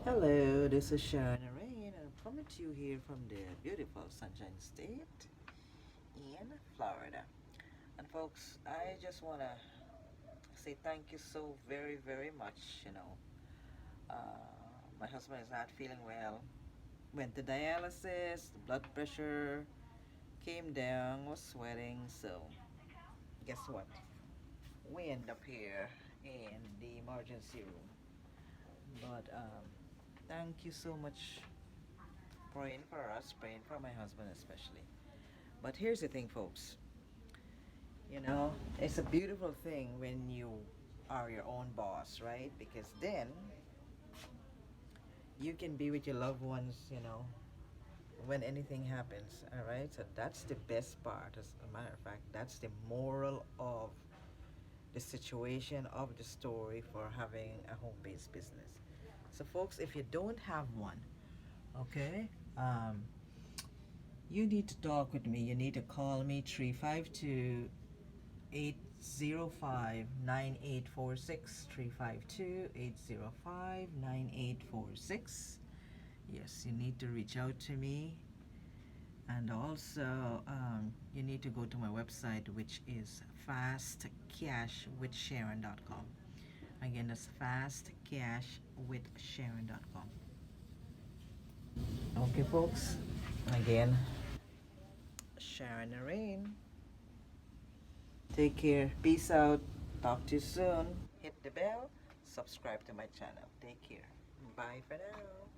Hello, this is Sharon Naraine, and I'm coming to you here from the beautiful Sunshine State in Florida. And folks, I just want to say thank you so very, very much. My husband is not feeling well. Went to dialysis, the blood pressure came down, was sweating. So, guess what? We end up here in the emergency room. But thank you so much praying for us, praying for my husband especially. But here's the thing, folks. It's a beautiful thing when you are your own boss, right? Because then you can be with your loved ones, when anything happens, all right? So that's the best part. As a matter of fact, that's the moral of the situation of the story for having a home-based business. So, folks, if you don't have one, okay, you need to talk with me. You need to call me 352 805 9846 352 805 9846. Yes, you need to reach out to me. And also, you need to go to my website, which is fastcashwithsharon.com. Again, that's fastcashwithsharon.com. Okay, folks. Again, Sharon Naraine. Take care. Peace out. Talk to you soon. Hit the bell. Subscribe to my channel. Take care. Bye for now.